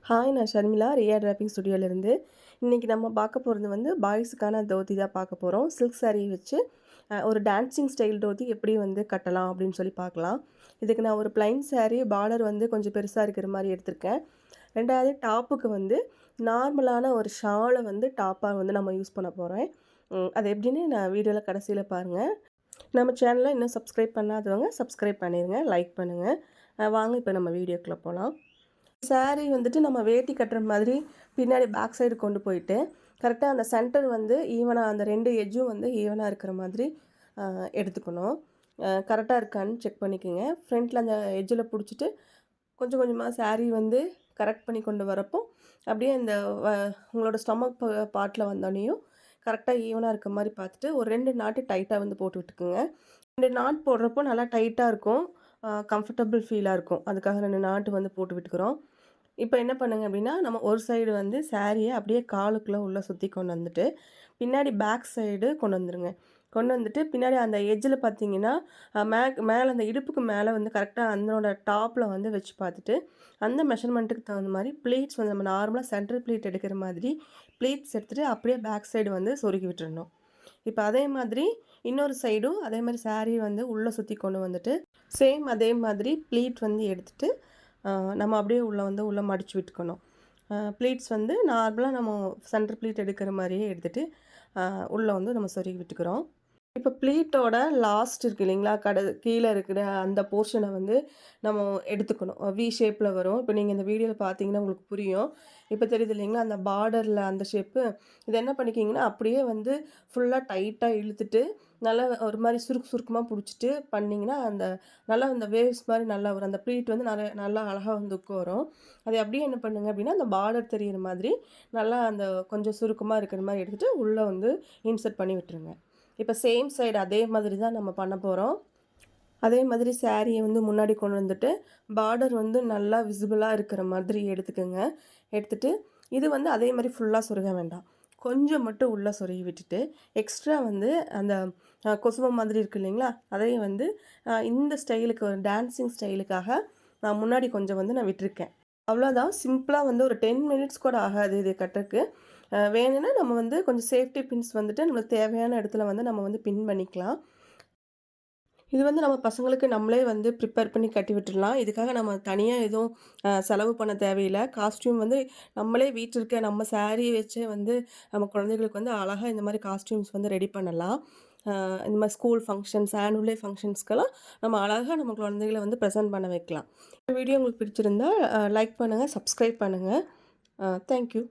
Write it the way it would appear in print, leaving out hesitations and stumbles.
Hi, நான் Sharmila Riya dropping ஸ்டுடியோலேருந்து. இன்றைக்கி நம்ம பார்க்க போகிறது வந்து பாய்ஸுக்கான தோத்தி தான் பார்க்க போகிறோம். சில்க் சாரீ வச்சு ஒரு டான்சிங் ஸ்டைல் தோத்தி எப்படி வந்து கட்டலாம் அப்படின்னு சொல்லி பார்க்கலாம். இதுக்கு நான் ஒரு ப்ளைன் சாரீ பார்டர் வந்து கொஞ்சம் பெருசாக இருக்கிற மாதிரி எடுத்திருக்கேன். ரெண்டாவது டாப்புக்கு வந்து நார்மலான ஒரு ஷாலை வந்து டாப்பாக வந்து நம்ம யூஸ் பண்ண போகிறேன். அது எப்படின்னு நான் வீடியோவில் கடைசியில் பாருங்கள். நம்ம சேனலை இன்னும் சப்ஸ்கிரைப் பண்ணாதவங்க சப்ஸ்கிரைப் பண்ணிடுங்க, லைக் பண்ணுங்கள். வாங்க இப்போ நம்ம வீடியோக்குள்ளே போகலாம். சாரீ வந்துட்டு நம்ம வேட்டி கட்டுற மாதிரி பின்னாடி பேக் சைடு கொண்டு போயிட்டு கரெக்டாக அந்த சென்டர் வந்து ஈவனாக அந்த 2 எட்ஜும் வந்து ஈவனாக இருக்கிற மாதிரி எடுத்துக்கணும். கரெக்டாக இருக்கான்னு செக் பண்ணிக்கோங்க. ஃப்ரண்ட்டில் அந்த எட்ஜில் பிடிச்சிட்டு கொஞ்சம் கொஞ்சமாக சாரீ வந்து கரெக்ட் பண்ணி கொண்டு வரப்போ அப்படியே இந்த உங்களோட ஸ்டொமக் பார்ட்டில் வந்தோடனையும் கரெக்டாக ஈவனாக இருக்க மாதிரி பார்த்துட்டு ஒரு 2 நாட்டு டைட்டாக வந்து போட்டு விட்டுக்குங்க. 2 நாட் போடுறப்போ நல்லா டைட்டாக இருக்கும், கம்ஃபர்டபுள் ஃபீலாக இருக்கும். அதுக்காக 2 நாட்டு வந்து போட்டு விட்டுக்கிறோம். இப்போ என்ன பண்ணுங்க அப்படின்னா, நம்ம ஒரு சைடு வந்து சாரியை அப்படியே காலுக்குள்ளே உள்ளே சுற்றி கொண்டு வந்துட்டு பின்னாடி பேக் சைடு கொண்டு வந்துடுங்க. கொண்டு வந்துட்டு பின்னாடி அந்த எட்ஜில் பார்த்தீங்கன்னா மேலே அந்த இடுப்புக்கு மேலே வந்து கரெக்டாக அதனோட டாப்பில் வந்து வச்சு பார்த்துட்டு அந்த மெஷர்மெண்ட்டுக்கு தகுந்த மாதிரி ப்ளீட்ஸ் வந்து நம்ம நார்மலாக சென்ட்ரல் ப்ளீட் எடுக்கிற மாதிரி ப்ளீட்ஸ் எடுத்துகிட்டு அப்படியே பேக் சைடு வந்து சொருகி விட்டுறணும். இப்போ அதே மாதிரி இன்னொரு சைடும் அதே மாதிரி சாரீ வந்து உள்ளே சுற்றி கொண்டு வந்துட்டு சேம் அதே மாதிரி ப்ளீட் வந்து எடுத்துகிட்டு நம்ம அப்படியே உள்ளே மடித்து விட்டுக்கணும். ப்ளீட்ஸ் வந்து நார்மலாக நம்ம சென்டர் ப்ளீட் எடுக்கிற மாதிரியே எடுத்துகிட்டு உள்ளே வந்து நம்ம சொருகி விட்டுக்கிறோம். இப்போ ப்ளீட்டோட லாஸ்ட் இருக்குது இல்லைங்களா, கீழே இருக்கிற அந்த போர்ஷனை வந்து நம்ம எடுத்துக்கணும். வி ஷேப்பில் வரும். இப்போ நீங்கள் இந்த வீடியோவில் பார்த்தீங்கன்னா உங்களுக்கு புரியும். இப்போ தெரியுது இல்லைங்களா, அந்த பார்டரில் அந்த ஷேப்பு. இதை என்ன பண்ணிக்கிங்கன்னா அப்படியே வந்து ஃபுல்லாக டைட்டாக இழுத்துட்டு நல்லா ஒரு மாதிரி சுருக்கமாக பிடிச்சிட்டு பண்ணிங்கன்னா அந்த நல்லா அந்த வேவ்ஸ் மாதிரி நல்லா வரும். அந்த ப்ளீட் வந்து நல்லா அழகாக வந்து வரும். அதை அப்படியே என்ன பண்ணுங்க அப்படின்னா அந்த பார்டர் தெரிகிற மாதிரி நல்லா அந்த கொஞ்சம் சுருக்கமாக இருக்கிற மாதிரி எடுத்துகிட்டு உள்ளே வந்து இன்சர்ட் பண்ணி விட்டுருங்க. இப்போ சேம் சைடு அதே மாதிரி தான் நம்ம பண்ண போகிறோம். அதே மாதிரி சாரியை வந்து முன்னாடி கொண்டு வந்துட்டு பார்டர் வந்து நல்லா விசிபிளாக இருக்கிற மாதிரி எடுத்துக்கோங்க. எடுத்துகிட்டு இது வந்து அதே மாதிரி ஃபுல்லாக சொருக வேண்டாம், கொஞ்சம் மட்டும் உள்ளே சொருகி விட்டுட்டு எக்ஸ்ட்ரா வந்து அந்த கொசுவம் மாதிரி இருக்குது இல்லைங்களா, அதையும் வந்து இந்த ஸ்டைலுக்கு ஒரு டான்ஸிங் ஸ்டைலுக்காக நான் முன்னாடி கொஞ்சம் வந்து நான் விட்டுருக்கேன். அவ்வளோதான், சிம்பிளாக வந்து ஒரு 10 மினிட்ஸ் கூட ஆகாது இது கட்டுறக்கு. வேணும்னா நம்ம வந்து கொஞ்சம் சேஃப்டி பின்ஸ் வந்துட்டு நம்மளுக்கு தேவையான இடத்துல வந்து நம்ம வந்து பின் பண்ணிக்கலாம். இது வந்து நம்ம பசங்களுக்கு நம்மளே வந்து ப்ரிப்பேர் பண்ணி கட்டி விட்டுடலாம். இதுக்காக நம்ம தனியாக எதுவும் செலவு பண்ண தேவையில்லை. காஸ்ட்யூம் வந்து நம்மளே வீட்டில் இருக்க நம்ம சாரீ வச்சே வந்து நம்ம குழந்தைகளுக்கு வந்து அழகாக இந்த மாதிரி காஸ்ட்யூம்ஸ் வந்து ரெடி பண்ணலாம். இந்த மாதிரி ஸ்கூல் ஃபங்க்ஷன்ஸ், ஆனுவல் டே ஃபங்க்ஷன்ஸ்க்கெல்லாம் நம்ம அழகாக நம்ம குழந்தைகளை வந்து ப்ரெசென்ட் பண்ண வைக்கலாம். இந்த வீடியோ உங்களுக்கு பிடிச்சிருந்தா லைக் பண்ணுங்கள், சப்ஸ்கிரைப் பண்ணுங்கள். தேங்க்யூ.